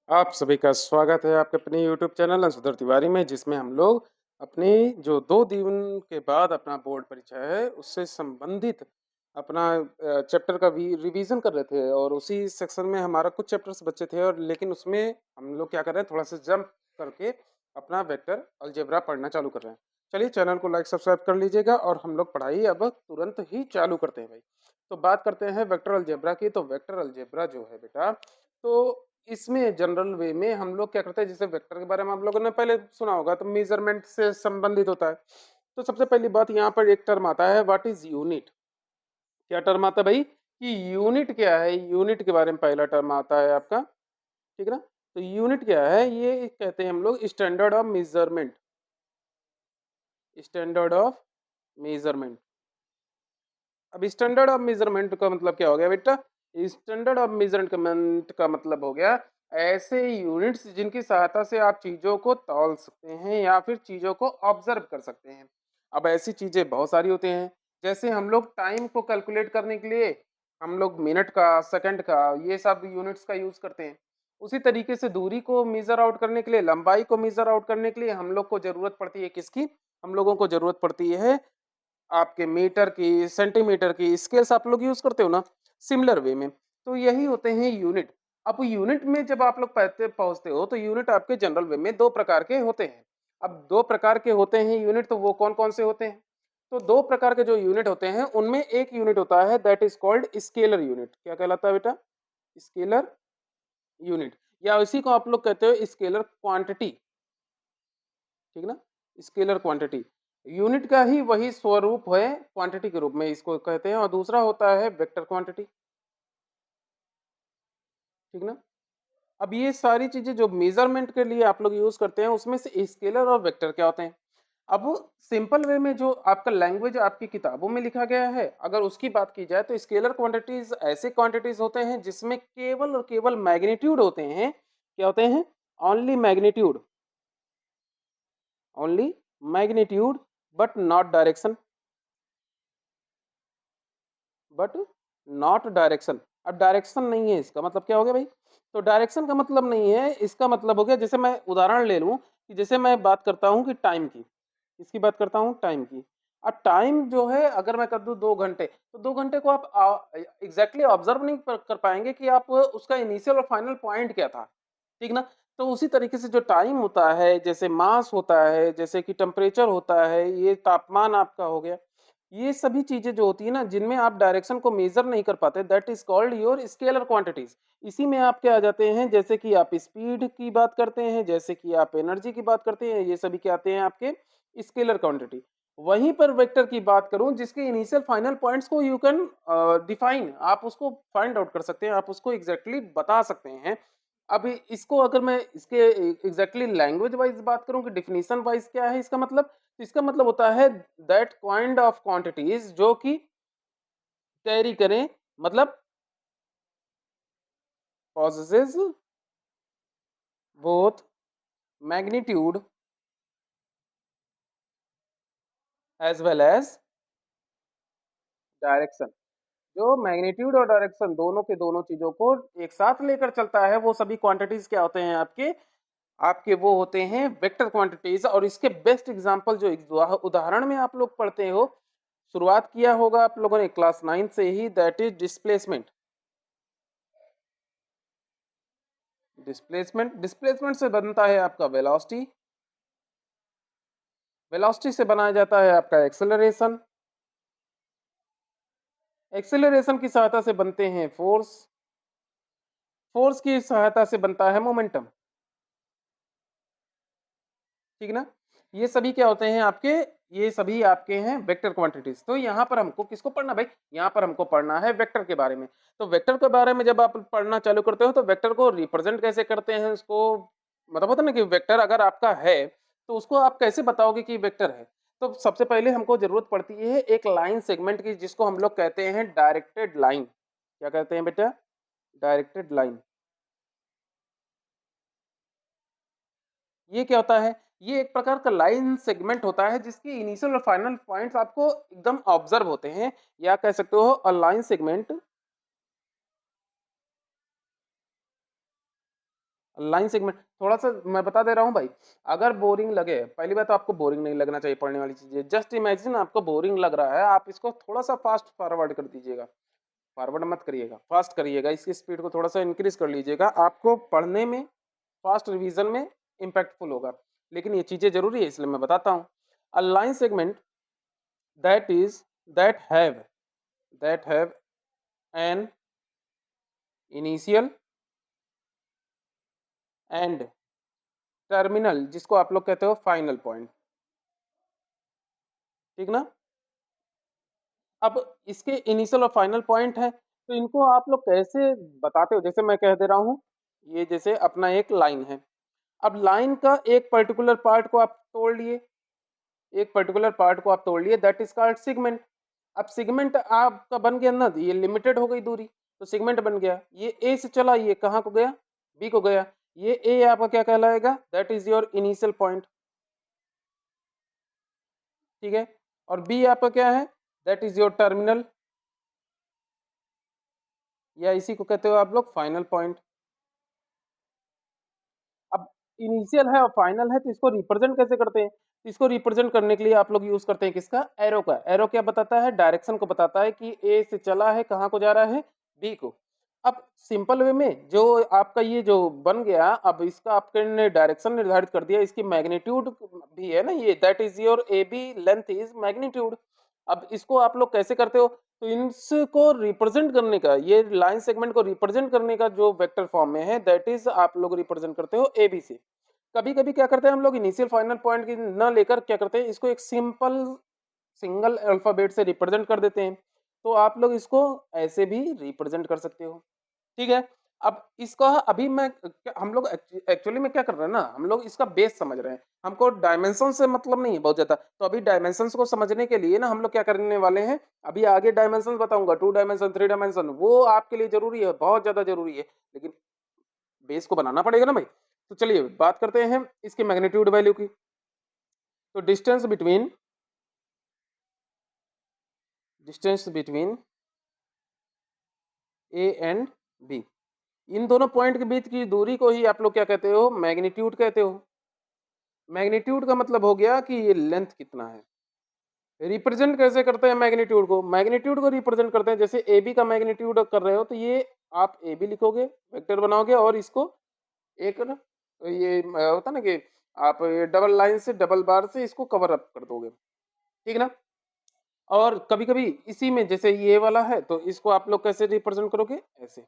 आप सभी का स्वागत है आपके अपने यूट्यूब चैनल अंशुधर तिवारी में, जिसमें हम लोग अपनी जो 2 दिन के बाद अपना बोर्ड परीक्षा है, उससे संबंधित अपना चैप्टर का वी रिवीज़न कर रहे थे और उसी सेक्शन में हमारा कुछ चैप्टर्स बचे थे और लेकिन उसमें हम लोग क्या कर रहे हैं, थोड़ा-सा जंप करके अपना वेक्टर अलजेब्रा पढ़ना चालू कर रहे हैं। चलिए चैनल को लाइक सब्सक्राइब कर लीजिएगा और हम लोग पढ़ाई अब तुरंत ही चालू करते हैं भाई। तो बात करते हैं वेक्टर अलजेब्रा की, तो वेक्टर अलजेब्रा जो है बेटा, तो इसमें जनरल वे में हम लोग क्या करते हैं, जैसे वेक्टर के बारे में हम लोगों ने पहले सुना होगा, तो मेजरमेंट से संबंधित होता है। तो सबसे पहली बात यहाँ पर एक टर्म आता है, व्हाट इज यूनिट। क्या टर्म आता है भाई कि यूनिट क्या है, यूनिट के बारे में पहला टर्म आता है आपका। ठीक है ना। तो यूनिट क्या है, ये कहते हैं हम लोग standard of measurement. Standard of measurement. अब स्टैंडर्ड ऑफ मेजरमेंट का मतलब क्या हो गया बेटा, स्टैंडर्ड ऑफ मेजरमेंट का मतलब हो गया ऐसे यूनिट्स जिनकी सहायता से आप चीजों को तौल सकते हैं या फिर चीजों को ऑब्जर्व कर सकते हैं। अब ऐसी चीजें बहुत सारी होती हैं, जैसे हम लोग टाइम को कैलकुलेट करने के लिए हम लोग मिनट का, सेकंड का, ये सब यूनिट्स का यूज करते हैं। उसी तरीके से दूरी को मेजर आउट करने के लिए, लंबाई को मेजर आउट करने के लिए हम लोग को जरूरत पड़ती है किसकी, हम लोगों को जरूरत पड़ती है आपके मीटर की, सेंटीमीटर की स्केल्स आप लोग यूज़ करते हो ना, सिमिलर वे में। तो यही होते हैं यूनिट। अब यूनिट में जब आप लोग पहते पहुँचते हो, तो यूनिट आपके जनरल वे में 2 प्रकार के होते हैं। अब 2 प्रकार के होते हैं यूनिट, तो वो कौन-कौन से होते हैं? तो 2 प्रकार के जो यूनिट होते हैं, उनमें एक यूनिट होता है that is called scalar unit. क्या कहलाता है बेटा? स्केलर यूनिट, या इसी को आप लोग कहते हो स्केलर क्वांटिटी। ठीक ना? Scalar quantity. यूनिट का ही वही स्वरूप है, क्वांटिटी के रूप में इसको कहते हैं, और दूसरा होता है वेक्टर क्वांटिटी। ठीक ना? अब ये सारी चीजें जो मेजरमेंट के लिए आप लोग यूज करते हैं, उसमें से स्केलर और वेक्टर क्या होते हैं। अब सिंपल वे में जो आपका लैंग्वेज आपकी किताबों में लिखा गया है, अगर उसकी बात की जाए, तो स्केलर क्वांटिटीज ऐसे क्वांटिटीज होते हैं जिसमें केवल और केवल मैग्नीट्यूड होते हैं। क्या होते हैं? Only magnitude. Only magnitude, but not direction. But not direction. अब डायरेक्शन नहीं है, इसका मतलब क्या हो गया भाई? तो डायरेक्शन का मतलब नहीं है, इसका मतलब हो गया, जैसे मैं उदाहरण ले लूं कि जैसे मैं बात करता हूं कि टाइम की, इसकी बात करता हूं टाइम की। अब टाइम जो है, अगर मैं कर दूं 2 घंटे, तो 2 घंटे को आप एग्जैक्टली ऑब्जर्व नहीं कर पाएंगे कि आप उसका इनिशियल और फाइनल पॉइंट क्या था। ठीक ना? तो उसी तरीके से जो टाइम होता है, जैसे मास होता है, जैसे कि टेम्परेचर होता है, ये तापमान आपका हो गया, ये सभी चीजें जो होती है ना, जिनमें आप डायरेक्शन को मेजर नहीं कर पाते, that is called your scalar quantities. इसी में आप क्या आ जाते हैं, जैसे कि आप स्पीड की बात करते हैं, जैसे कि आप एनर्जी की बात करते हैं, ये सभी क्या आते हैं आपके स्केलर क्वांटिटी। वहीं पर वेक्टर की बात करूं, जिसके इनिशियल फाइनल पॉइंट्स को यू कैन डिफाइन, आप उसको फाइंड आउट कर सकते हैं, आप उसको एग्जैक्टली बता सकते हैं। अब इसको अगर मैं इसके एग्जैक्टली लैंग्वेज वाइज बात करूं कि डिफिनीशन वाइज क्या है इसका मतलब, तो इसका मतलब होता है दैट काइंड ऑफ क्वांटिटीज जो कि कैरी करें, मतलब possesses both magnitude as well as direction. जो मैग्नीट्यूड और डायरेक्शन दोनों के दोनों चीजों को एक साथ लेकर चलता है, वो सभी क्वांटिटीज क्या होते हैं आपके, आपके वो होते हैं वेक्टर क्वांटिटीज। और इसके बेस्ट एग्जांपल जो एक उदाहरण में आप लोग पढ़ते हो, शुरुआत किया होगा आप लोगों ने क्लास 9 से ही, that is displacement. Displacement, displacement से बनता है आपका वेलोसिटी, वेलोसिटी से बनाया जाता है आपका एक्सेलरेशन, एक्सेलरेशन की सहायता से बनते हैं फोर्स, फोर्स की सहायता से बनता है मोमेंटम। ठीक ना? ये सभी क्या होते हैं आपके, ये सभी आपके हैं वेक्टर क्वांटिटीज। तो यहाँ पर हमको किसको पढ़ना भाई, यहाँ पर हमको पढ़ना है वेक्टर के बारे में। तो वेक्टर के बारे में जब आप पढ़ना चालू करते हो, तो वेक्टर को रिप्रेजेंट कैसे करते हैं, उसको मतलब होता है ना कि वेक्टर अगर आपका है, तो उसको आप कैसे बताओगे कि वेक्टर है। तो सबसे पहले हमको जरूरत पड़ती है एक लाइन सेगमेंट की, जिसको हम लोग कहते हैं डायरेक्टेड लाइन। क्या कहते हैं बेटा? Directed line. ये क्या होता है? ये एक प्रकार का लाइन सेगमेंट होता है, जिसकी इनिशियल और फाइनल पॉइंट्स आपको एकदम ऑब्जर्व होते हैं, या कह सकते हो a line segment line segment थोड़ा-सा मैं बता दे रहा हूँ भाई, अगर बोरिंग लगे, पहली बात तो आपको बोरिंग नहीं लगना चाहिए पढ़ने वाली चीज़ें। जस्ट इमेजिन आपको बोरिंग लग रहा है, आप इसको थोड़ा-सा फ़ास्ट फॉरवर्ड कर दीजिएगा। फॉरवर्ड मत करिएगा, फ़ास्ट करिएगा, इसकी स्पीड को थोड़ा-सा इंक्रीज़ कर लीजिएगा। आपको पढ़ने में, फ़ास्ट रिवीज़न में इम्पैक्टफुल होगा। लेकिन ये चीज़ें ज़रूरी है इसलिए मैं बताता हूँ। A line segment that is that have that have an initial and terminal जिसको आप लोग कहते हो फाइनल पॉइंट, ठीक ना? अब इसके इनिशियल और फाइनल पॉइंट है, तो इनको आप लोग कैसे बताते हो? जैसे मैं कह दे रहा हूँ, ये जैसे अपना एक लाइन है। अब लाइन का एक पर्टिकुलर पार्ट को आप तोड़ लिए, एक पर्टिकुलर पार्ट को आप तोड़ लिए दैट इज़ कॉल्ड सेगमेंट। अब सेगमेंट आपका बन गया ना, ये लिमिटेड हो गई दूरी, तो सेगमेंट बन गया। ये ए से चला, ये कहाँ को गया? बी को गया। ये ए आपका क्या कहलाएगा? That is your initial point, ठीक है? और बी आपका क्या है? दैट इज़ योर टर्मिनल या इसी को कहते हो आप लोग फाइनल पॉइंट। अब इनिशियल है और फाइनल है तो इसको रिप्रेजेंट कैसे करते हैं? इसको रिप्रेजेंट करने के लिए आप लोग यूज़ करते हैं किसका? एरो का। एरो क्या बताता है? डायरेक्शन को बताता है कि ए से चला है, कहाँ को जा रहा है? बी को। अब सिंपल वे में जो आपका ये जो बन गया, अब इसका आपने डायरेक्शन निर्धारित कर दिया, इसकी मैग्नीट्यूड भी है ना ये, that is your AB length is magnitude. अब इसको आप लोग कैसे करते हो? तो इसको रिप्रेजेंट करने का, ये लाइन सेगमेंट को रिप्रेजेंट करने का जो वेक्टर फॉर्म में है, दैट इज आप लोग रिप्रेजेंट करते हो ए बी से। कभी कभी क्या करते हैं हम लोग, इनिशियल फाइनल पॉइंट की ना लेकर क्या करते हैं, इसको एक सिंपल सिंगल अल्फाबेट से रिप्रेजेंट कर देते हैं। तो आप लोग इसको ऐसे भी रिप्रेजेंट कर सकते हो, ठीक है? अब इसका अभी मैं हम लोग एक्चुअली में क्या कर रहे हैं ना, हम लोग इसका बेस समझ रहे हैं। हमको डायमेंशन से मतलब नहीं है बहुत ज़्यादा। तो अभी डायमेंशंस को समझने के लिए ना हम लोग क्या करने वाले हैं, अभी आगे डायमेंशंस बताऊँगा, 2 डायमेंशन, 3 डायमेंशन, वो आपके लिए ज़रूरी है, बहुत ज़्यादा ज़रूरी है। लेकिन बेस को बनाना पड़ेगा ना भाई। तो चलिए बात करते हैं इसकी मैग्नीट्यूड वैल्यू की। तो distance between A and B, इन दोनों पॉइंट के बीच की दूरी को ही आप लोग क्या कहते हो? मैग्नीट्यूड कहते हो। मैग्नीट्यूड का मतलब हो गया कि ये लेंथ कितना है। रिप्रेजेंट कैसे करते हैं मैग्नीट्यूड को? मैग्नीट्यूड को रिप्रेजेंट करते हैं, जैसे ए बी का मैग्नीट्यूड कर रहे हो तो ये आप ए बी लिखोगे, वेक्टर बनाओगे और इसको एक ना ये होता है ना कि आप ये डबल लाइन से, डबल बार से इसको कवर अप कर दोगे, ठीक ना? और कभी-कभी इसी में जैसे ये वाला है तो इसको आप लोग कैसे रिप्रेजेंट करोगे? ऐसे।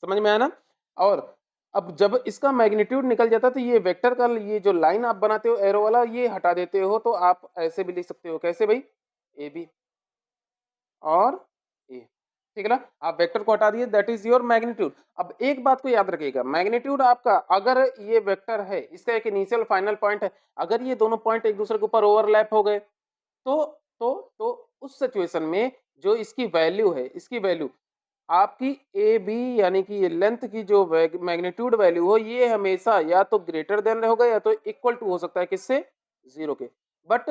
समझ में आया ना? और अब जब इसका मैग्नीट्यूड निकल जाता है तो ये वेक्टर का ये जो लाइन आप बनाते हो एरो वाला, ये हटा देते हो, तो आप ऐसे भी लिख सकते हो, कैसे भाई? ए बी और ए, ठीक है ना? आप वेक्टर को हटा दिए, दैट इज योर मैग्नीट्यूड। अब एक बात को याद रखिएगा, मैग्नीट्यूड आपका अगर ये वेक्टर है, इसका एक इनिशियल फाइनल पॉइंट है, अगर ये दोनों पॉइंट एक दूसरे के ऊपर ओवरलैप हो गए तो तो उस सिचुएशन में जो इसकी वैल्यू है, इसकी वैल्यू आपकी ए बी यानी कि ये लेंथ की जो मैग्नीट्यूड वैल्यू हो, ये हमेशा या तो ग्रेटर देन होगा या तो इक्वल टू हो सकता है किससे? जीरो के। बट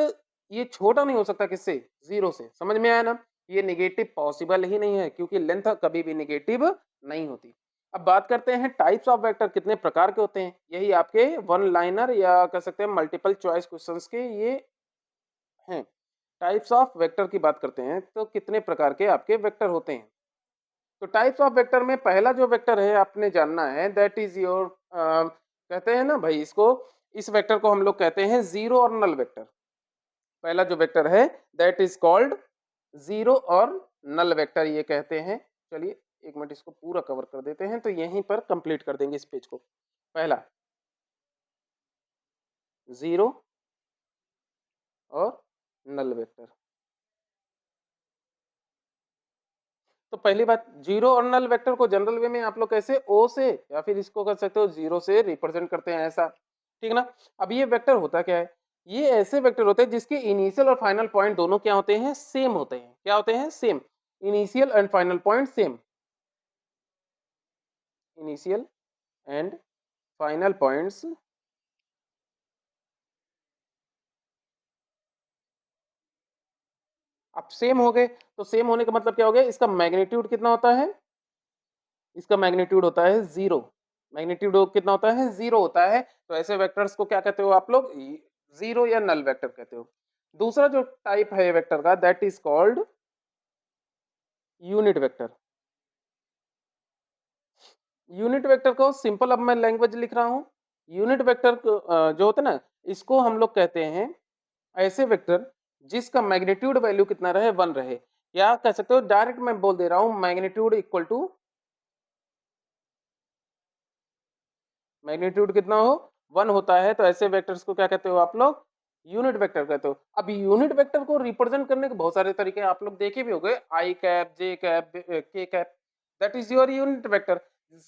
ये छोटा नहीं हो सकता किससे? जीरो से। समझ में आया ना? ये नेगेटिव पॉसिबल ही नहीं है क्योंकि लेंथ कभी भी नेगेटिव नहीं होती। अब बात करते हैं टाइप्स ऑफ वेक्टर कितने प्रकार के होते हैं। यही आपके वन लाइनर या कह सकते हैं मल्टीपल चॉइस क्वेश्चंस के ये हैं। टाइप्स ऑफ वेक्टर की बात करते हैं तो कितने प्रकार के आपके वेक्टर होते हैं। तो टाइप्स ऑफ वेक्टर में पहला जो वेक्टर है आपने जानना है, दैट इज योर कहते हैं ना भाई इसको, इस वेक्टर को हम लोग कहते हैं जीरो और नल वेक्टर। पहला जो वेक्टर है दैट इज कॉल्ड जीरो और नल वेक्टर ये कहते हैं। चलिए एक मिनट इसको पूरा कवर कर देते हैं तो यहीं पर कंप्लीट कर देंगे इस पेज को। पहला जीरो और नल वेक्टर। तो पहली बात, जीरो और नल वेक्टर को जनरल वे में आप लोग कैसे ओ से या फिर इसको कर सकते हो जीरो से रिप्रेजेंट करते हैं ऐसा, ठीक ना? अब ये वेक्टर होता क्या है? ये ऐसे वेक्टर होते हैं जिसके इनिशियल और फाइनल पॉइंट दोनों क्या होते हैं? सेम होते हैं। क्या होते हैं? Same. Initial and final point same. Initial and final points अब सेम हो गए, तो सेम होने का मतलब क्या हो गया? इसका मैग्नीट्यूड कितना होता है? इसका मैग्नीट्यूड होता है जीरो। मैग्नीट्यूड कितना होता है? 0 होता है। तो ऐसे वेक्टर्स को क्या कहते हो आप लोग? 0 या नल वेक्टर कहते हो। दूसरा जो टाइप है वेक्टर का that is called unit vector. Unit vector को सिंपल अब मैं लैंग्वेज लिख रहा हूँ। यूनिट वेक्टर जो होता है ना, इसको हम लोग कहते हैं ऐसे वेक्टर जिसका मैग्नीट्यूड वैल्यू कितना रहे? 1 रहे। या कह सकते हो डायरेक्ट मैं बोल दे रहा हूँ मैग्नीट्यूड इक्वल टू मैग्नीट्यूड कितना हो? 1 होता है। तो ऐसे वेक्टर्स को क्या कहते हो आप लोग? यूनिट वेक्टर कहते हो। अब यूनिट वेक्टर को रिप्रेजेंट करने के बहुत सारे तरीके आप लोग देखे भी होंगे, आई कैप, जे कैप, के cap, that is your unit vector.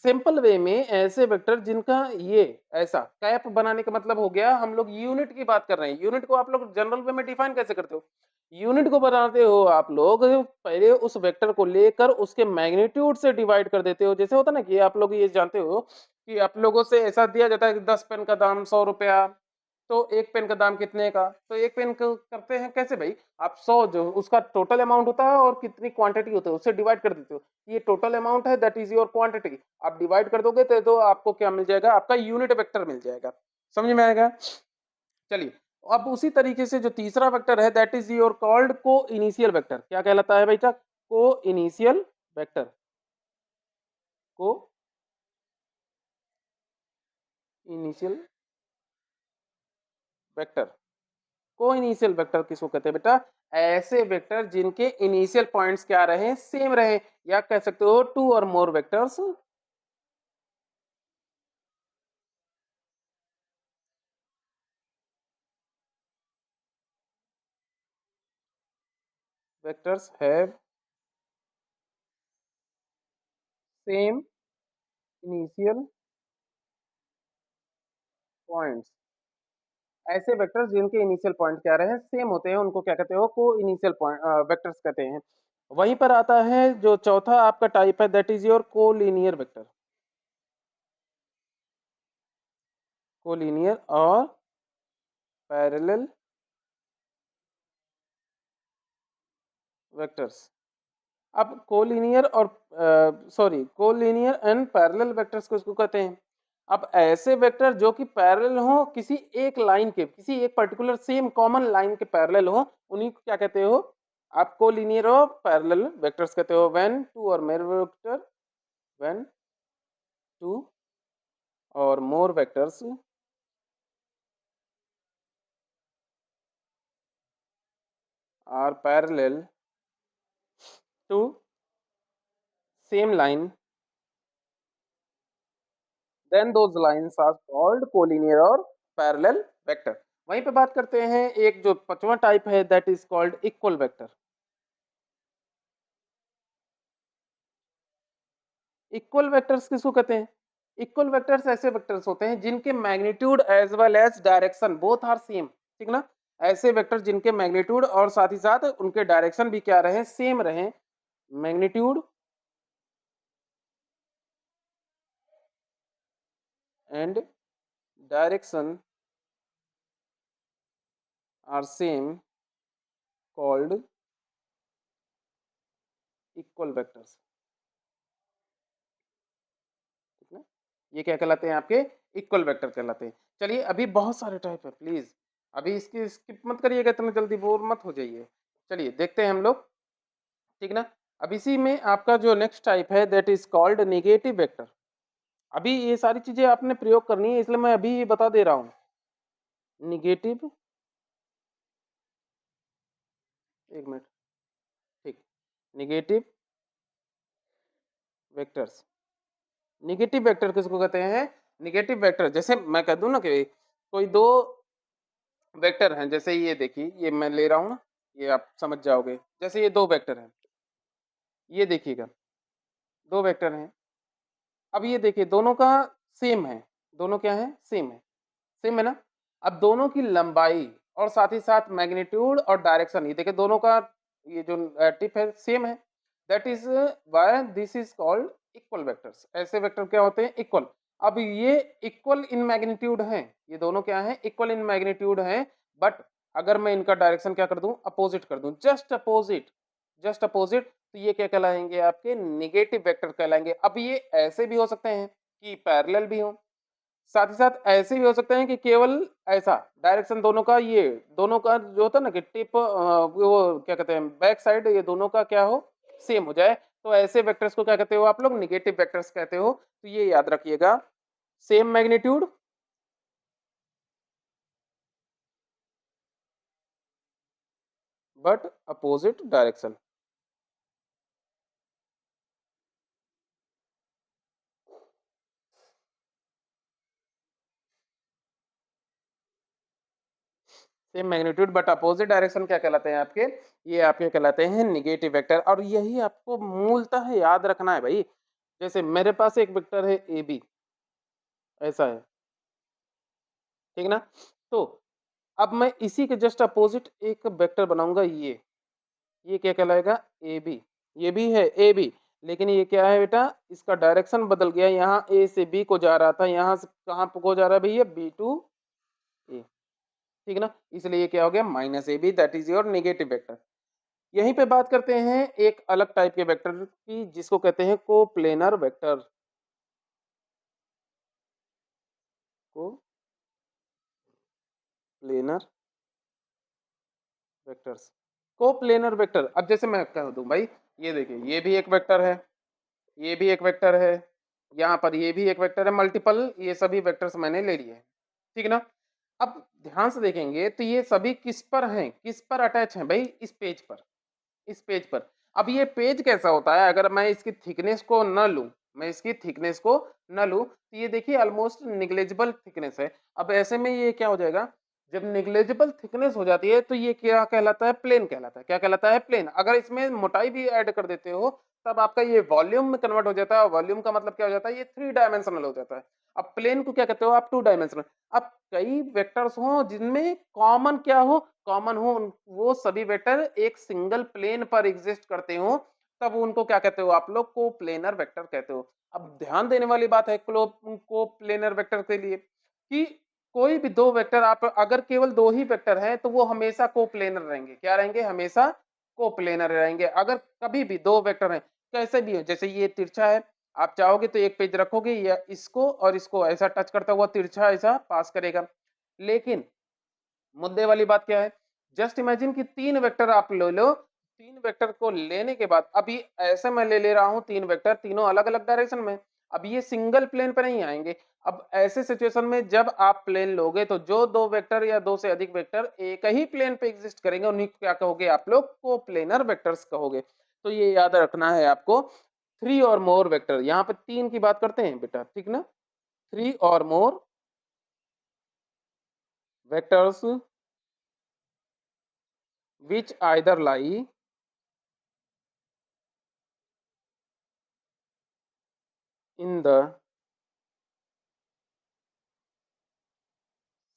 Simple way में ऐसे वेक्टर जिनका ये ऐसा कैप बनाने का मतलब हो गया, हम लोग यूनिट की बात कर रहे हैं। यूनिट को आप लोग जनरल वे में डिफाइन कैसे करते हो? यूनिट को बनाते हो आप लोग पहले उस वेक्टर को लेकर उसके मैग्नीट्यूड से डिवाइड कर देते हो। जैसे होता है ना कि आप लोग ये जानते हो कि आप लोगों से ऐसा दिया जाता है कि 10 पेन का दाम 100 रुपया, तो 1 पेन का दाम कितने का? तो 1 पेन को करते हैं कैसे भाई? आप 100 जो उसका टोटल अमाउंट होता है और कितनी क्वांटिटी होती है उससे डिवाइड कर देते हो। ये टोटल अमाउंट है, दैट इज योर क्वांटिटी। आप डिवाइड कर दोगे तो आपको क्या मिल जाएगा? आपका यूनिट वेक्टर मिल जाएगा। समझ में आएगा? चलिए, अब उसी तरीके से जो तीसरा वेक्टर है दैट इज योर कॉल्ड को इनिशियल वेक्टर। क्या कहलाता है बेटा? को इनिशियल वेक्टर। को इनिशियल वेक्टर। को इनिशियल वेक्टर किसको कहते हैं बेटा? ऐसे वेक्टर जिनके इनिशियल पॉइंट्स क्या रहे? सेम रहे। या कह सकते हो टू और more vectors, vectors have same initial points. ऐसे वेक्टर्स जिनके इनिशियल पॉइंट क्या रहे? सेम होते हैं, उनको क्या कहते हो? को इनिशियल पॉइंट वेक्टर्स कहते हैं। वहीं पर आता है जो चौथा आपका टाइप है that is your collinear vector. Collinear और पैरेलल वेक्टर्स। अब कोलिनियर और sorry collinear and parallel vectors को इसको कहते हैं। अब ऐसे वेक्टर जो कि पैरेलल हो किसी एक लाइन के, किसी एक पर्टिकुलर सेम कॉमन लाइन के पैरेलल हो, उन्हीं को क्या कहते हो? आप कोलिनियर और पैरेलल वेक्टर्स कहते हो। व्हेन टू और मोर वेक्टर, व्हेन टू और more vectors are parallel to same line, then those lines are called collinear और पैरेलल वेक्टर। वहीं पे बात करते हैं एक जो पांचवा टाइप है that is called equal vector. Equal vectors किसको कहते हैं? इक्वल वेक्टर्स ऐसे वेक्टर्स होते हैं जिनके magnitude as well as direction both are same. ठीक ना? ऐसे वेक्टर जिनके मैग्नीट्यूड और साथ ही साथ उनके डायरेक्शन भी क्या रहे? सेम रहे। Magnitude and direction are same called equal vectors. ठीक है? ये क्या कहलाते हैं? आपके इक्वल वेक्टर कहलाते हैं। चलिए, अभी बहुत सारे टाइप है, प्लीज अभी इसकी स्किप मत करिएगा, इतना जल्दी बोर मत हो जाइए। चलिए देखते हैं हम लोग। ठीक ना? अब इसी में आपका जो नेक्स्ट टाइप है that is called negative vector. अभी ये सारी चीजें आपने प्रयोग करनी है, इसलिए मैं अभी ये बता दे रहा हूँ। निगेटिव, एक मिनट, ठीक, निगेटिव वेक्टर्स। निगेटिव वेक्टर किसको कहते हैं? निगेटिव वेक्टर जैसे मैं कह दूं ना कि कोई दो वेक्टर हैं, जैसे ये देखिए, ये मैं ले रहा हूँ ना, ये आप समझ जाओगे। जैसे ये दो वेक्टर हैं, ये देखिएगा, दो वेक्टर हैं। अब ये देखिए दोनों का सेम है। दोनों क्या है? सेम है। सेम है ना? अब दोनों की लंबाई और साथ ही साथ मैग्नीट्यूड और डायरेक्शन, ये देखिए दोनों का ये जो टिप है सेम है। That is why this is called equal vectors. ऐसे वेक्टर क्या होते हैं? इक्वल। अब ये इक्वल इन मैग्नीट्यूड हैं, ये दोनों क्या हैं? इक्वल इन मैग्नीट्यूड हैं। बट अगर मैं इनका डायरेक्शन क्या कर दूं? अपोजिट कर दूं, जस्ट अपोजिट, जस्ट अपोजिट, तो ये क्या कहलाएंगे? आपके निगेटिव वेक्टर कहलाएंगे। अब ये ऐसे भी हो सकते हैं कि पैरेलल भी हों। साथ ही साथ ऐसे भी हो सकते हैं कि केवल ऐसा डायरेक्शन दोनों का ये दोनों का जो होता है ना कि टिप वो क्या कहते हैं बैक साइड ये दोनों का क्या हो सेम हो जाए, तो ऐसे वेक्टर्स को क्या कहते हो आप लोग नेगेटिव वेक्टर्स कहते हो। तो ये याद रखिएगा। Same magnitude but opposite direction. Same magnitude but opposite direction क्या कहलाते हैं आपके? ये आपके कहलाते हैं नेगेटिव वेक्टर और यही आपको मूलतः याद रखना है भाई। जैसे मेरे पास एक वेक्टर है ए बी, ऐसा है, ठीक है ना? तो अब मैं इसी के जस्ट अपोजिट एक वेक्टर बनाऊंगा ये क्या कहलाएगा? A B. ये भी है ए बी, लेकिन ये क्या है बेटा? इसका डायरेक्शन बदल गया, यहाँ ए से बी को जा रहा था, यहाँ से कहाँ को जा रहा है भैया? बी टू ए, ठीक है ना? इसलिए ये क्या हो गया? Minus A B, that is your negative vector. यहीं पे बात करते हैं एक अलग टाइप के वेक्टर की जिसको कहते हैं coplanar vector. Coplanar vectors. Coplanar vector, अब जैसे मैं कह दूं भाई, ये देखिए ये भी एक वेक्टर है, ये भी एक वेक्टर है, यहाँ पर ये भी एक वेक्टर है, मल्टीपल ये सभी वेक्टर्स मैंने ले लिए हैं, ठीक है ना? अब ध्यान से देखेंगे तो ये सभी किस पर हैं, किस पर अटैच हैं भाई? इस पेज पर, इस पेज पर। अब ये पेज कैसा होता है अगर मैं इसकी थिकनेस को न लूं, मैं इसकी थिकनेस को न लूं तो ये देखिए ऑलमोस्ट निग्लेजिबल थिकनेस है। अब ऐसे में ये क्या हो जाएगा? जब निग्लेजिबल थिकनेस हो जाती है तो ये क्या कहलाता है? प्लेन कहलाता है। क्या कहलाता है? प्लेन। अगर इसमें मोटाई भी ऐड कर देते हो तब आपका ये वॉल्यूम में कन्वर्ट हो जाता है, और वॉल्यूम का मतलब क्या हो जाता है? ये थ्री डायमेंशनल हो जाता है। अब प्लेन को क्या कहते हो आप? Two dimensional. अब कई वेक्टर्स हो जिनमें कॉमन क्या हो? कॉमन हो वो सभी वेक्टर एक सिंगल प्लेन पर एग्जिस्ट करते हो, तब उनको क्या कहते हो आप लोग? कोप्लेनर वेक्टर कहते हो। अब ध्यान देने वाली बात है कोप्लेनर वेक्टर के लिए कि कोई भी दो वेक्टर आप अगर केवल दो ही वेक्टर हैं तो वो हमेशा कोप्लेनर रहेंगे। क्या रहेंगे? हमेशा कोप्लेनर रहेंगे। अगर कभी भी दो वेक्टर हैं कैसे भी हो, जैसे ये तिरछा है, आप चाहोगे तो एक पेज रखोगे या इसको और इसको ऐसा टच करता हुआ तिरछा ऐसा पास करेगा। लेकिन मुद्दे वाली बात क्या है? जस्ट इमेजिन कि तीन वेक्टर आप ले लो, तीन वेक्टर को लेने के बाद अभी ऐसे मैं ले रहा हूं तीन वेक्टर, तीनों अलग अलग डायरेक्शन में। अब ये सिंगल प्लेन पर नहीं आएंगे। अब ऐसे सिचुएशन में जब आप प्लेन लोगे तो जो दो वेक्टर या दो से अधिक वेक्टर एक ही प्लेन पे एग्जिस्ट करेंगे उन्हीं को क्या कहोगे आप लोग? कोप्लेनर वेक्टर्स कहोगे। तो ये याद रखना है आपको। थ्री और मोर वेक्टर, यहाँ पे तीन की बात करते हैं बेटा, ठीक ना? थ्री और more vectors which either lie in the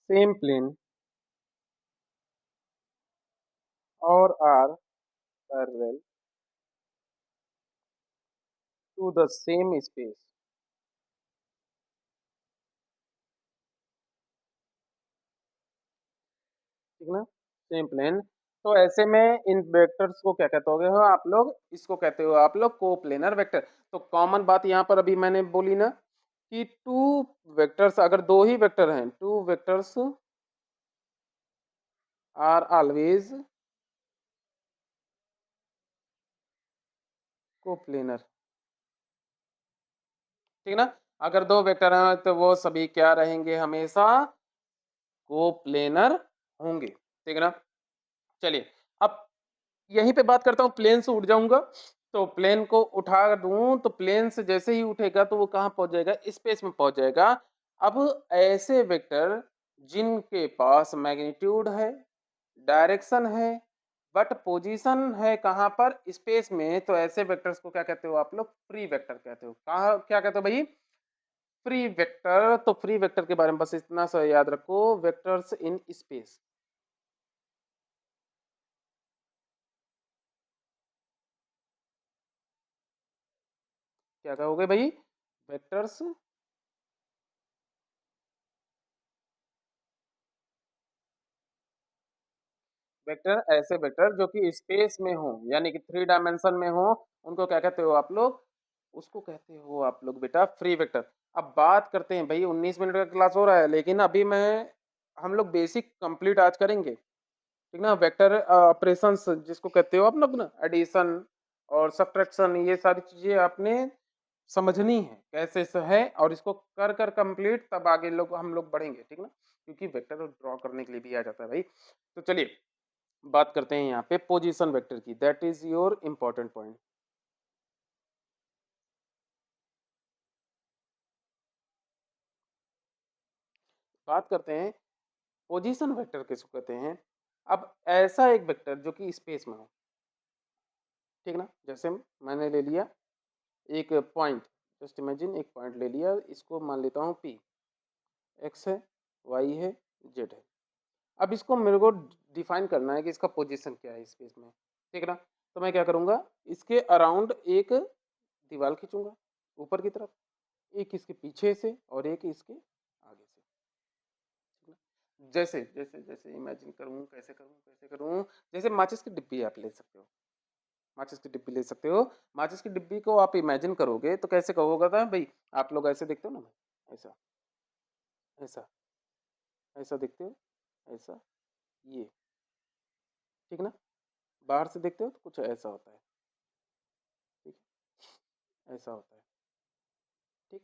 same plane or are parallel to the same space, ठीक ना? Same plane. तो ऐसे में इन वेक्टर्स को क्या कहते हो आप लोग? इसको कहते हो आप लोग कोप्लेनर वेक्टर। तो कॉमन बात यहाँ पर अभी मैंने बोली ना कि टू वेक्टर्स, अगर दो ही वेक्टर हैं, two vectors are always coplanar, ठीक ना? अगर दो वेक्टर हैं तो वो सभी क्या रहेंगे? हमेशा कोप्लेनर होंगे, ठीक है ना? चलिए, अब यहीं पे बात करता हूँ, प्लेन से उठ जाऊंगा। तो प्लेन को उठा दूं तो प्लेन से जैसे ही उठेगा तो वो कहाँ पहुंच जाएगा? स्पेस में पहुंच जाएगा। अब ऐसे वेक्टर जिनके पास मैग्नीट्यूड है, डायरेक्शन है, बट पोजीशन है कहाँ पर? स्पेस में, तो ऐसे वेक्टर्स को क्या कहते हो आप लोग? फ्री वेक्टर कहते हो। कहाँ क्या कहते हो भाई? Free vector. तो फ्री वेक्टर के बारे में बस इतना सा याद रखो, वेक्टर्स इन स्पेस। क्या कहोगे भाई? वेक्टर्स, वेक्टर ऐसे वेक्टर जो कि स्पेस में हो यानी कि थ्री डायमेंशन में हो, उनको क्या कहते हो आप लोग? उसको कहते हो आप लोग बेटा फ्री वेक्टर। अब बात करते हैं, भई 19 मिनट का क्लास हो रहा है, लेकिन अभी मैं हम लोग बेसिक कंप्लीट आज करेंगे, ठीक ना? वेक्टर ऑपरेशंस जिसको कहते हो आप लोग ना, एडिशन और सब्ट्रैक्शन, ये सारी चीज़ें आपने समझनी है, कैसे स है, और इसको कर कर कंप्लीट, तब आगे लोग हम लोग बढ़ेंगे, ठीक ना? क्योंकि वेक्टर ड्रॉ करने के लिए भी आ जाता है भाई। तो चलिए, बात करते हैं यहाँ पे पोजीशन वेक्टर की, that is your important point. बात करते हैं पोजीशन वेक्टर किसको कहते हैं? अब ऐसा एक वेक्टर जो कि स्पेस में हो, ठीक ना? जैसे मैंने ले लिया एक पॉइंट, जस्ट इमेजिन एक पॉइंट ले लिया, इसको मान लेता हूँ P, X है, Y है, Z है। अब इसको मेरे को डिफाइन करना है कि इसका पोजीशन क्या है स्पेस में, ठीक है ना? तो मैं क्या करूँगा, इसके अराउंड एक दीवार खींचूँगा ऊपर की तरफ, एक इसके पीछे से और एक इसके आगे से, ठीक है? जैसे जैसे जैसे इमेजिन करूँ, कैसे करूँ, कैसे करूँ? जैसे माचिस की डिब्बी आप ले सकते हो, माचिस की डिब्बी ले सकते हो। माचिस की डिब्बी को आप इमेजिन करोगे तो कैसे कहोगा था भाई, आप लोग ऐसे देखते हो ना, ऐसा, ऐसा, ऐसा देखते हो, ऐसा, ये, ठीक ना? बाहर से देखते हो तो कुछ ऐसा होता है, ठीक है? ऐसा होता है, ठीक।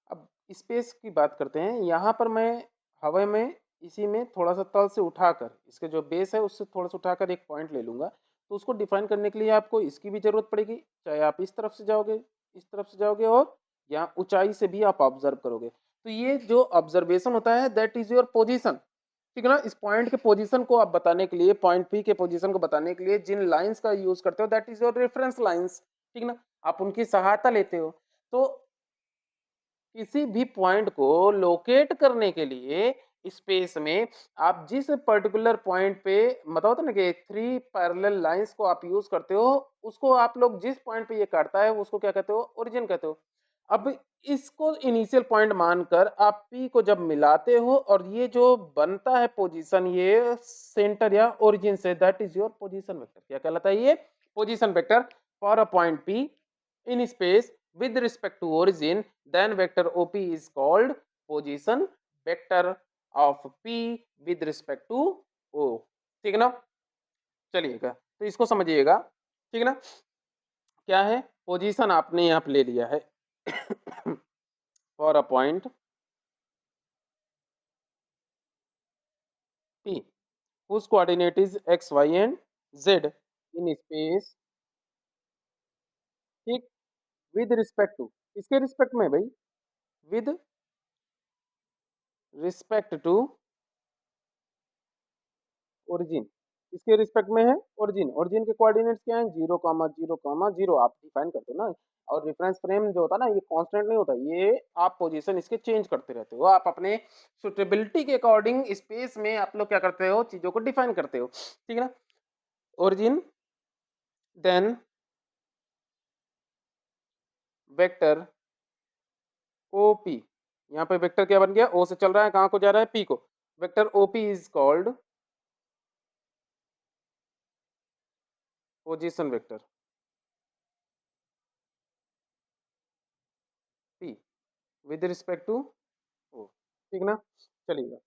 अब स्पेस की बात करते हैं, यहाँ पर मैं हवा में इसी में थोड़ा सा तल से उठाकर, इसके जो बेस है उससे थोड़ा सा उठाकर एक पॉइंट ले लूंगा, तो उसको डिफाइन करने के लिए आपको इसकी भी जरूरत पड़ेगी, चाहे आप इस तरफ से जाओगे, इस तरफ से जाओगे, और यहाँ ऊंचाई से भी आप ऑब्जर्व करोगे। तो ये जो ऑब्जर्वेशन होता है दैट इज योर पोजीशन, ठीक है ना? इस पॉइंट के पोजीशन को आप बताने के लिए, पॉइंट पी के पोजीशन को बताने के लिए जिन लाइंस का यूज करते हो that is your reference lines, ठीक ना? आप उनकी सहायता लेते हो। तो किसी भी पॉइंट को लोकेट करने के लिए स्पेस में आप जिस पर्टिकुलर पॉइंट पे, मतलब होता है ना कि थ्री पैरेलल लाइंस को आप यूज करते हो, उसको आप लोग जिस पॉइंट पे ये काटता है उसको क्या कहते हो, ओरिजिन कहते हो। अब इसको इनिशियल पॉइंट मानकर आप पी को जब मिलाते हो और ये जो बनता है पोजीशन, ये सेंटर या ओरिजिन से, that is your position vector. क्या कहलाता है ये? Position vector for a point P in space with respect to origin, then vector OP is called position vector of P with respect to O, ठीक है ना? चलिएगा, तो इसको समझिएगा, ठीक है ना? क्या है? पोजीशन आपने यहाँ पे ले लिया है for a point P whose coordinate is x, y and z in space, ठीक, विद रिस्पेक्ट टू, किसके रिस्पेक्ट में भाई? विद रिस्पेक्ट टू ओरिजिन, किसके रिस्पेक्ट में है? ओरिजिन। ओरिजिन के कोऑर्डिनेट्स क्या हैं? 0 कॉमा 0 कॉमा 0 आप डिफाइन करते हो ना। और रेफरेंस फ्रेम जो होता है ना, ये कांस्टेंट नहीं होता, ये आप पोजीशन इसके चेंज करते रहते हो, आप अपने सुटेबिलिटी के अकॉर्डिंग स्पेस में आप लोग क्या करते हो, चीजों को डिफाइन करते हो, ठीक है ना? ओरिजिन, देन वेक्टर ओपी, यहाँ पे वेक्टर क्या बन गया? ओ से चल रहा है, कहाँ को जा रहा है? पी को। Vector OP is called position vector P with respect to O, ठीक ना? चलिएगा,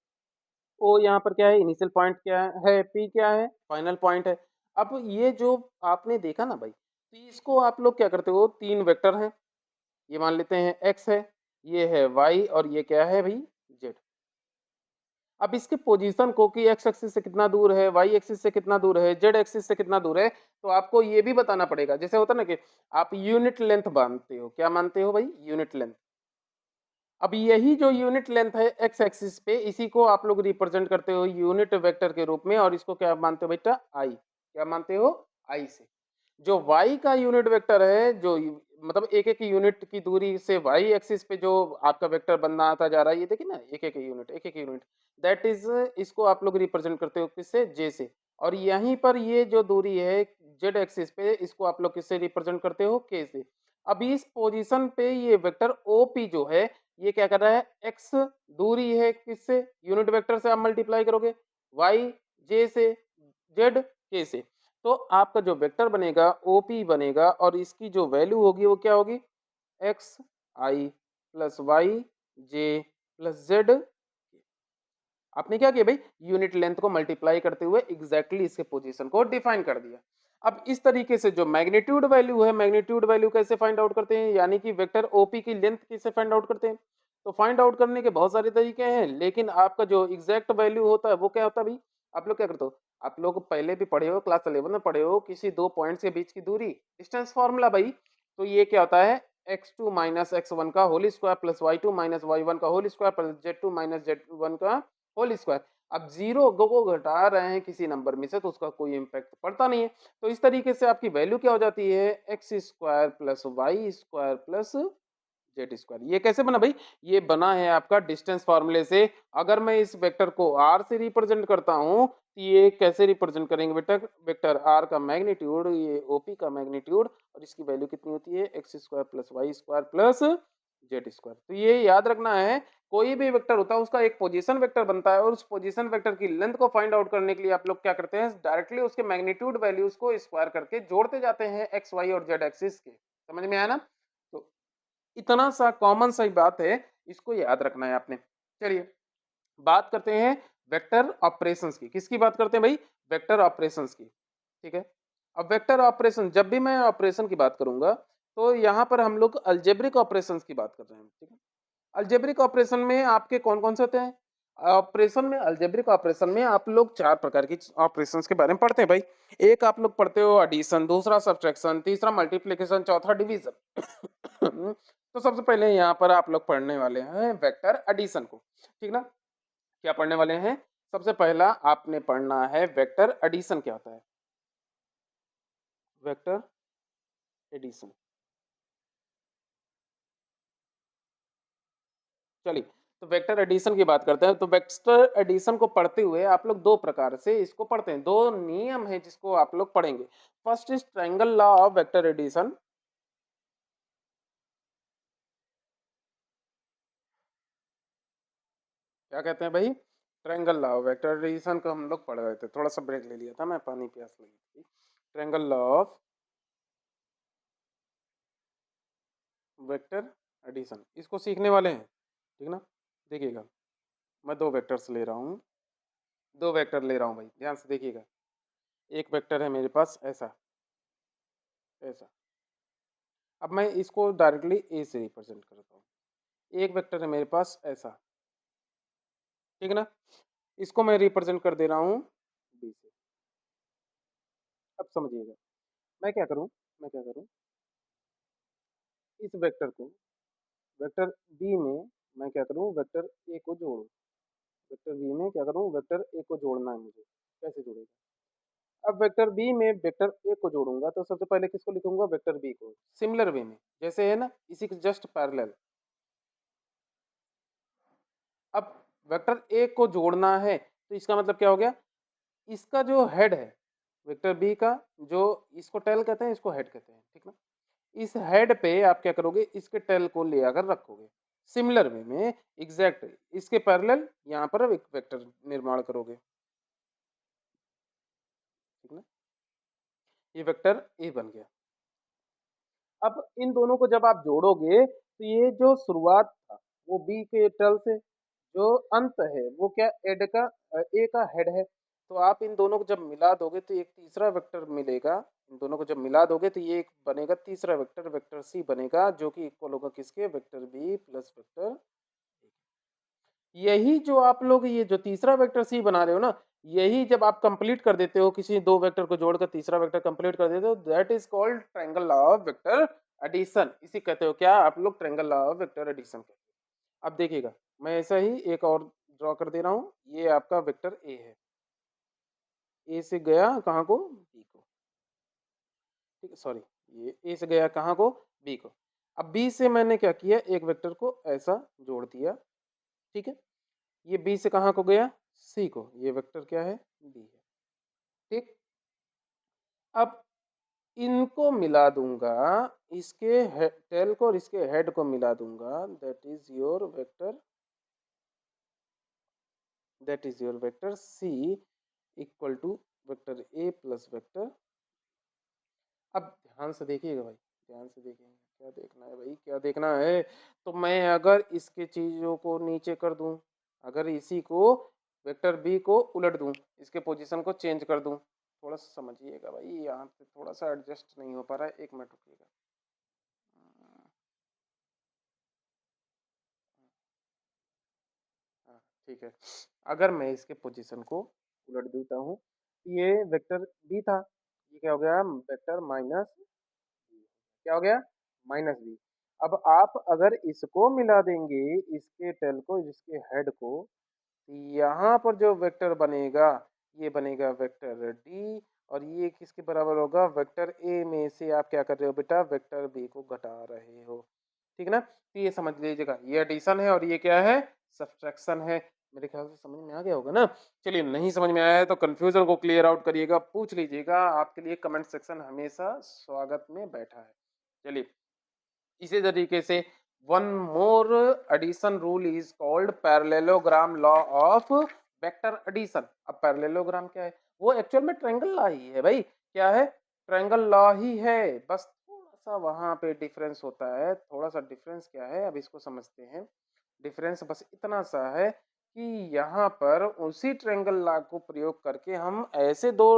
ओ यहाँ पर क्या है? इनिशियल पॉइंट क्या है? पी क्या है? फाइनल पॉइंट है। अब ये जो आपने देखा ना भाई, तो इसको आप लोग क्या करते हो, तीन वेक्टर हैं, ये मान लेते हैं एक्स है, ये है वाई, और ये क्या है भाई? जेड। अब इसके पोजीशन को कि एक्स एक्सिस से कितना दूर है, वाई एक्सिस से कितना दूर है, जेड एक्सिस से कितना दूर है, तो आपको ये भी बताना पड़ेगा। जैसे होता है ना कि आप यूनिट लेंथ मानते हो, क्या मानते हो भाई? Unit length. अब यही जो यूनिट लेंथ है एक्स एक्सिस पे, इसी को आप लोग रिप्रेजेंट करते हो यूनिट वेक्टर के रूप में, और इसको क्या मानते हो बेटा? आई। क्या मानते हो? आई से। जो y का यूनिट वेक्टर है, जो मतलब एक एक यूनिट की दूरी से y एक्सिस पे जो आपका वेक्टर बनना आता जा रहा है, ये देखिए ना, एक एक यूनिट, एक एक यूनिट, दैट इज, इसको आप लोग रिप्रेजेंट करते हो किससे? j से। और यहीं पर ये जो दूरी है z एक्सिस पे, इसको आप लोग किससे रिप्रेजेंट करते हो? k से। अब इस पोजीशन पे ये वेक्टर OP जो है, ये क्या कर रहा है? x दूरी है किससे? यूनिट वेक्टर से आप मल्टीप्लाई करोगे, y j से, z k से। तो आपका जो वेक्टर बनेगा ओपी बनेगा, और इसकी जो वैल्यू होगी वो क्या होगी? एक्स आई प्लस वाई जे प्लस जेड। आपने क्या किया भाई, यूनिट लेंथ को मल्टीप्लाई करते हुए एग्जैक्टली इसके पोजीशन को डिफाइन कर दिया। अब इस तरीके से जो मैग्नीट्यूड वैल्यू है, मैग्नीट्यूड वैल्यू कैसे फाइंड आउट करते हैं, यानी कि वेक्टर ओपी की लेंथ कैसे फाइंड आउट करते हैं। तो फाइंड आउट करने के बहुत सारे तरीके हैं, लेकिन आपका जो एग्जैक्ट वैल्यू होता है वो क्या होता है भाई, आप लोग क्या करते हो, आप लोग पहले भी पढ़े हो, क्लास 11 में पढ़े हो, किसी दो पॉइंट्स के बीच की दूरी डिस्टेंस फॉर्मूला भाई। तो ये क्या होता है, x2 माइनस x1 का whole square plus y2 minus y1 का whole square plus z2 minus z1 का होल स्क्वायर। अब जीरो को घटा रहे हैं किसी नंबर में से तो उसका कोई इम्पैक्ट पड़ता नहीं है। तो इस तरीके से आपकी वैल्यू क्या हो जाती है, X square plus Y square plus Z square. ये कैसे बना भाई, ये बना है आपका डिस्टेंस फार्मूले से। अगर मैं इस वेक्टर को आर से रिप्रेजेंट करता हूँ तो ये कैसे रिप्रेजेंट करेंगे बेटा, वेक्टर आर का मैग्नीट्यूड, ये ओपी का मैग्नीट्यूड, और इसकी वैल्यू कितनी होती है, X square plus Y square plus Z square. तो ये याद रखना है, कोई भी वेक्टर होता है उसका एक पोजीशन वेक्टर बनता है, और उस पोजीशन वेक्टर की लेंथ को फाइंड आउट करने के लिए आप लोग क्या करते हैं, डायरेक्टली उसके मैग्नीट्यूड वैल्यूज को स्क्वायर करके जोड़ते जाते हैं एक्स वाई और जेड एक्सिस के। समझ में आया ना। तो इतना सा कॉमन सा ही बात है, इसको याद रखना है आपने। चलिए बात करते हैं वेक्टर ऑपरेशंस की। किसकी बात करते हैं भाई, वेक्टर ऑपरेशंस की। ठीक है, अब वेक्टर ऑपरेशन, जब भी मैं ऑपरेशन की बात करूंगा तो यहाँ पर हम लोग अलजेब्रिक ऑपरेशंस की बात कर रहे हैं। ठीक है, अलजेब्रिक ऑपरेशन में आपके कौन कौन से होते हैं, ऑपरेशन में, अलजेब्रिक ऑपरेशन में आप लोग चार प्रकार की ऑपरेशंस के बारे में पढ़ते हैं भाई। एक आप लोग पढ़ते हो एडिशन, दूसरा सब्ट्रैक्शन, तीसरा मल्टीप्लिकेशन, चौथा डिवीजन। तो सबसे पहले यहाँ पर आप लोग पढ़ने वाले हैं वेक्टर एडिशन को। ठीक ना, क्या पढ़ने वाले हैं, सबसे पहला आपने पढ़ना है वेक्टर एडिशन क्या होता है, वेक्टर एडिशन। चलिए, तो वेक्टर एडिशन की बात करते हैं। तो वेक्टर एडिशन को पढ़ते हुए आप लोग दो प्रकार से इसको पढ़ते हैं, दो नियम है जिसको आप लोग पढ़ेंगे। First is triangle law of vector addition. क्या कहते हैं भाई, triangle law of vector addition को हम लोग पढ़ रहे थे, थोड़ा सा ब्रेक ले लिया था मैं, पानी प्यास लगी थी। Triangle law of vector addition, इसको सीखने वाले हैं। ठीक ना, देखिएगा, मैं दो वेक्टर्स ले रहा हूँ, दो वेक्टर ले रहा हूँ भाई, ध्यान से देखिएगा। एक वेक्टर है मेरे पास ऐसा, ऐसा। अब मैं इसको डायरेक्टली ए से रिप्रेजेंट करता हूँ। एक वेक्टर है मेरे पास ऐसा, ठीक है ना, इसको मैं रिप्रेजेंट कर दे रहा हूँ बी से। अब समझिएगा, मैं क्या करूँ, मैं क्या करूँ, इस वेक्टर को, वेक्टर बी में मैं क्या करूँ, वेक्टर ए को जोड़ूँ। वेक्टर बी में क्या करूँ, वेक्टर ए को जोड़ना है मुझे। कैसे जोड़ेगा, अब वेक्टर बी में वेक्टर ए को जोड़ूंगा तो सबसे पहले किसको लिखूंगा, वेक्टर बी को, सिमिलर वे में जैसे है ना, इसी के जस्ट पैरेलल। अब वेक्टर ए को जोड़ना है तो इसका मतलब क्या हो गया, इसका जो हेड है वेक्टर बी का, जो इसको टेल कहते हैं, इसको हेड कहते हैं। ठीक ना, इस हेड पे आप क्या करोगे, इसके टेल को ले आकर रखोगे सिमिलर वे में, एग्जैक्ट इसके पैरेलल यहाँ पर एक वेक्टर निर्माण करोगे। ठीक ना, ये वेक्टर ए बन गया। अब इन दोनों को जब आप जोड़ोगे तो ये जो शुरुआत था वो बी के टेल से, जो अंत है वो क्या, एड का, ए का हेड है। तो आप इन दोनों को जब मिला दोगे तो एक तीसरा वेक्टर मिलेगा। इन दोनों को जब मिला दोगे तो ये एक बनेगा तीसरा वेक्टर, वेक्टर सी बनेगा, जो कि इक्वल होगा किसके, वेक्टर बी प्लस वेक्टर। यही जो आप लोग ये जो तीसरा वेक्टर सी बना रहे हो ना, यही जब आप कंप्लीट कर देते हो, किसी दो वेक्टर को जोड़कर तीसरा वेक्टर कंप्लीट कर देते हो, that is called triangle law of vector addition. इसी कहते हो क्या आप लोग, triangle law of vector addition कहते हो। अब देखिएगा, मैं ऐसा ही एक और ड्रॉ कर दे रहा हूँ, ये आपका वेक्टर ए है, ए से गया कहाँ को, बी को। ठीक है, सॉरी, ये ए से गया कहाँ को, बी को। अब बी से मैंने क्या किया, एक वेक्टर को ऐसा जोड़ दिया। ठीक है, ये बी से कहाँ को गया, सी को, ये वेक्टर क्या है, बी है। ठीक, अब इनको मिला दूंगा, इसके टेल को और इसके हेड को मिला दूंगा, that is your vector C equal to vector A plus vector. अब ध्यान से देखिएगा भाई, ध्यान से देखिएगा, क्या देखना है भाई, क्या देखना है? तो मैं अगर इसके चीज़ों को नीचे कर दूँ, अगर इसी को वेक्टर बी को उलट दूँ, इसके पोज़ीशन को चेंज कर दूँ, थोड़ा-सा समझिएगा भाई, यहाँ पे थोड़ा-सा एडजस्ट नहीं हो पा रहा है, 1 मिनट रुकिएगा। हाँ, ठीक है। अगर मैं इसके पोज़ीशन को उलट देता हूँ, ये वेक्टर बी था, ये क्या हो गया वेक्टर माइनस बी, क्या हो गया? Minus B. अब आप अगर इसको मिला देंगे, इसके टेल को, इसके हेड को, यहाँ पर जो वेक्टर बनेगा, ये बनेगा वेक्टर डी और ये किसके बराबर होगा? वेक्टर ए में से आप क्या कर रहे हो बेटा? वेक्टर बी को घटा रहे हो। ठीक है ना? तो ये समझ लीजिएगा, ये एडिशन है और ये क्या है? सब्ट्रैक्शन है। मेरे ख्याल से समझ में आ गया होगा ना? चलिए, नहीं समझ में आया है तो कन्फ्यूज़न को क्लियर आउट करिएगा, पूछ लीजिएगा, आपके लिए कमेंट सेक्शन हमेशा स्वागत में बैठा है। चलिए, इसी तरीके से one more addition rule is called parallelogram law of vector addition. अब पैरेललोग्राम क्या है? वो एक्चुअल में ट्रायंगल लॉ ही है भाई। क्या है? ट्रायंगल लॉ ही है, बस थोड़ा सा वहां पे डिफरेंस होता है। थोड़ा सा डिफरेंस क्या है, अब इसको समझते हैं। डिफरेंस बस इतना सा है कि यहाँ पर उसी ट्रायंगल लॉ को प्रयोग करके हम ऐसे दो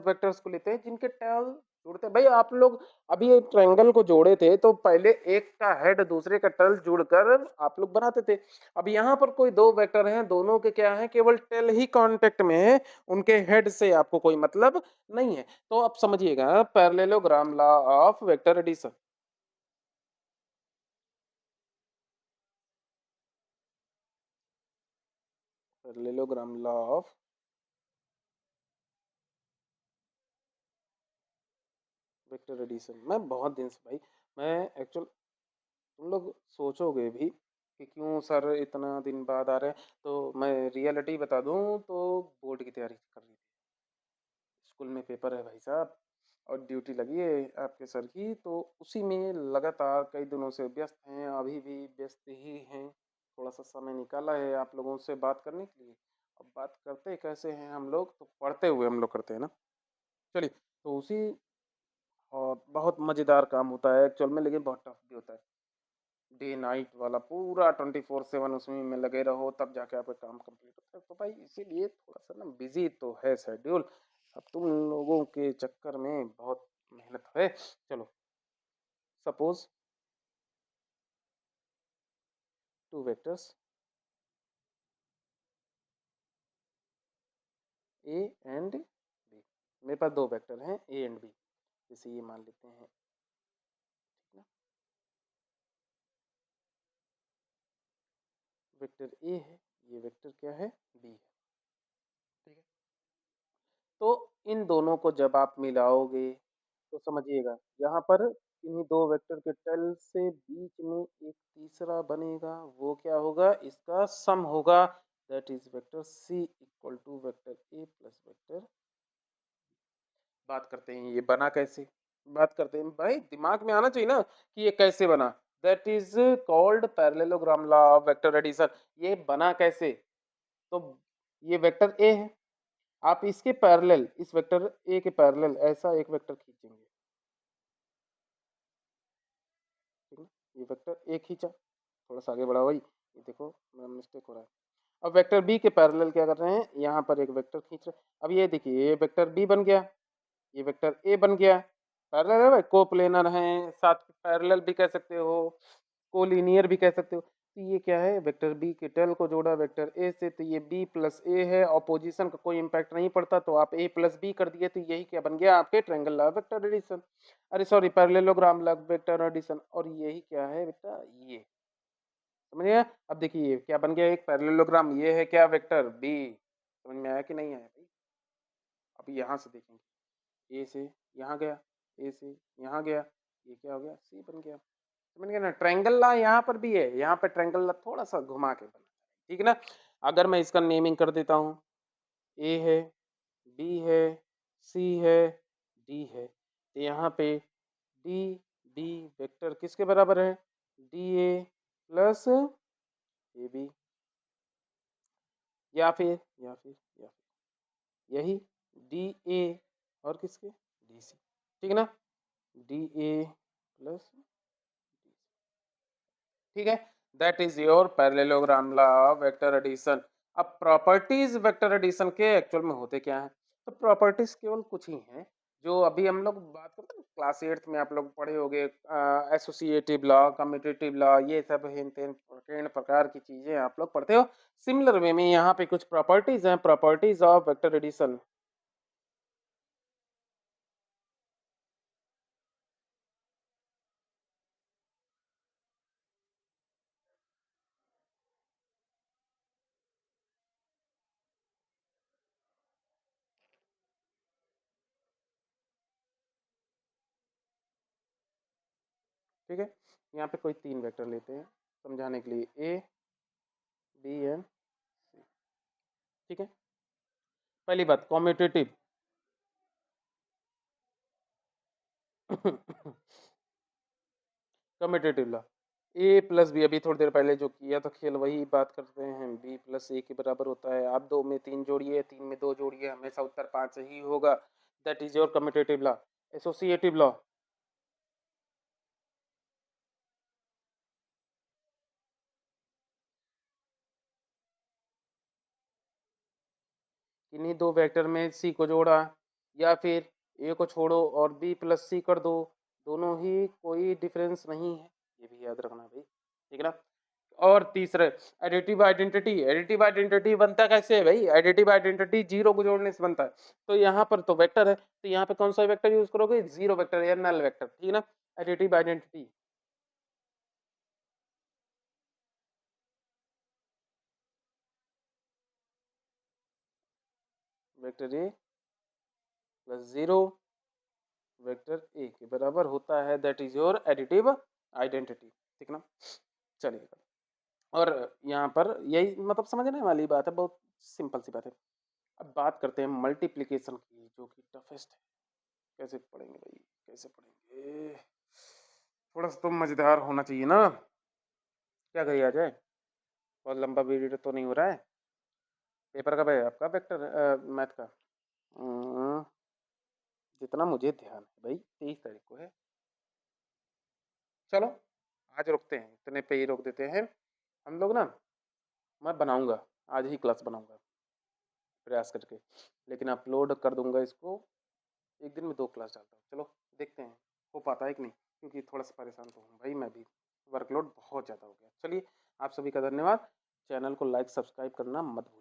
वेक्टर्स को लेते हैं जिनके टर्म जुड़ते हैं। भाई आप लोग अभी एक ट्रायंगल को जोड़े थे तो पहले एक का हेड दूसरे का टेल जुड़कर आप लोग बनाते थे। अब यहाँ पर कोई दो वेक्टर हैं, दोनों के क्या है, केवल टेल ही कांटेक्ट में है, उनके हेड से आपको कोई मतलब नहीं है। तो अब समझिएगा parallelogram law of vector addition. Parallelogram law of vector addition. मैं बहुत दिन से भाई, मैं एक्चुअल, तुम लोग सोचोगे भी कि क्यों सर इतना दिन बाद आ रहे हैं, तो मैं रियलिटी बता दूं तो बोर्ड की तैयारी कर रही थी, स्कूल में पेपर है भाई साहब, और ड्यूटी लगी है आपके सर की, तो उसी में लगातार कई दिनों से व्यस्त हैं, अभी भी व्यस्त ही हैं। थोड़ा सा समय निकाला है आप लोगों से बात करने के लिए। अब बात करते कैसे हैं हम लोग, तो पढ़ते हुए हम लोग करते हैं ना। चलिए, तो उसी, और बहुत मज़ेदार काम होता है एक्चुअल में, लेकिन बहुत टफ भी होता है। डे नाइट वाला पूरा 24/7 उसमें में लगे रहो, तब जाके आपका काम कंप्लीट होता है। तो भाई इसीलिए थोड़ा सा ना बिजी तो है शेड्यूल। अब तुम लोगों के चक्कर में बहुत मेहनत है। चलो, suppose two vectors A and B. मेरे पास दो वेक्टर हैं ए एंड बी, जैसे ये मान लेते हैं, ठीक ना। वेक्टर ए है, ये वेक्टर क्या है, बी है, ठीक है। तो इन दोनों को जब आप मिलाओगे तो समझिएगा, यहाँ पर इन्हीं दो वेक्टर के टेल से बीच में एक तीसरा बनेगा, वो क्या होगा, इसका सम होगा, that is vector C equal to vector A plus vector. बात करते हैं ये बना कैसे। बात करते हैं भाई, दिमाग में आना चाहिए ना कि ये कैसे बना। That is called parallelogram law of vector addition. ये बना कैसे? तो ये वेक्टर ए है, आप इसके पैरेलल, इस वेक्टर ए के पैरेलल ऐसा एक वेक्टर खींचेंगे, ठीक है। ये वेक्टर ए खींचा, थोड़ा सा आगे बढ़ा भाई, ये देखो मेरा मिस्टेक हो रहा है। अब वेक्टर बी के पैरेलल क्या कर रहे हैं, यहाँ पर एक वेक्टर खींच रहे हैं। अब ये देखिए, ये वेक्टर बी बन गया, ये वेक्टर ए बन गया। पैरेलल है भाई, कोप्लेनर है, साथ में पैरेलल भी कह सकते हो, कोलिनियर भी कह सकते हो। तो ये क्या है, वेक्टर बी के टेल को जोड़ा वेक्टर ए से, तो ये बी प्लस ए है, और पोजीशन का कोई इंपैक्ट नहीं पड़ता, तो आप ए प्लस बी कर दिए, तो यही क्या बन गया, आपके ट्रायंगल लॉ वेक्टर एडिशन, अरे sorry parallelogram law vector addition. और यही क्या है बेटा, ये समझ गया। अब देखिए ये क्या बन गया, एक पैरेललोग्राम, ये है क्या, वेक्टर बी। समझ में आया कि नहीं आया भाई? अब यहाँ से देखेंगे, ए से यहाँ गया, ए से यहाँ गया, ये क्या हो गया, सी बन गया। समझ गए ना, ट्रायंगल ला यहाँ पर भी है, यहाँ पे ट्रायंगल ला थोड़ा सा घुमा के बना, ठीक है ना। अगर मैं इसका नेमिंग कर देता हूँ, ए है, बी है, सी है, डी है, तो यहाँ पे डी डी वेक्टर किसके बराबर है, D A plus A B, या फिर या फिर यही डी ए और किसके, डी सी, ठीक है ना, डी ए प्लस ठीक है? That is your parallelogram law of vector addition. अब प्रॉपर्टीज़ वेक्टर एडिशन के एक्चुअल में होते क्या हैं? तो प्रॉपर्टीज़ केवल कुछ ही हैं, जो अभी हम लोग बात करते हैं क्लास 8th में आप लोग पढ़े होंगे एसोसिएटिव लॉ, कम्यूटेटिव लॉ ये सब हेन-तेन विभिन्न प्रकार की चीज़ें आप लोग पढ़ते हो। सिमिलर वे में यहाँ पे कुछ प्रॉपर्टीज़ हैं, प्रॉपर्टीज़ ऑफ वेक्टर एडिशन। ठीक है? यहाँ पे कोई 3 वेक्टर लेते हैं समझाने के लिए ए, बी एंड सी। ठीक है? पहली बात commutative commutative law A plus B अभी थोड़ी देर पहले जो किया था खेल वही बात करते हैं बी प्लस ए के बराबर होता है आप 2 में 3 जोड़िए 3 में 2 जोड़िए हमेशा उत्तर 5 ही होगा that is your commutative law associative law किन्हीं दो वेक्टर में सी को जोड़ा या फिर ए को छोड़ो और बी प्लस सी कर दो दोनों ही कोई डिफरेंस नहीं है ये भी याद रखना भाई ठीक है ना और तीसरे एडिटिव आइडेंटिटी बनता कैसे है भाई एडिटिव आइडेंटिटी जीरो को जोड़ने से बनता है तो यहाँ पर तो वेक्टर है तो यहाँ पे कौन सा वेक्टर यूज करोगे जीरो वेक्टर या नल वेक्टर ठीक है ना additive identity vector A plus zero vector A के बराबर होता है that is your additive identity ठीक ना चलिए और यहाँ पर यही मतलब समझने वाली बात है बहुत सिंपल सी बात है अब बात करते हैं मल्टीप्लिकेशन की जो कि टफेस्ट है कैसे पढ़ेंगे भाई कैसे पढ़ेंगे थोड़ा सा तो मजेदार होना चाहिए ना क्या करिए आ जाए बहुत लंबा वीडियो तो नहीं हो रहा है पेपर कब है आपका वेक्टर मैथ का हम्म, जितना मुझे ध्यान है भाई 23 तारीख को है चलो आज रुकते हैं इतने पे ही रोक देते हैं हम लोग ना मैं बनाऊंगा आज ही क्लास बनाऊंगा प्रयास करके लेकिन अपलोड कर दूंगा इसको एक दिन में 2 क्लास डालता हूँ चलो देखते हैं हो पाता है कि नहीं क्योंकि थोड़ा सा परेशान तो हूँ भाई मैं भी वर्कलोड बहुत ज़्यादा हो गया चलिए आप सभी का धन्यवाद चैनल को लाइक सब्सक्राइब करना मत भूलिए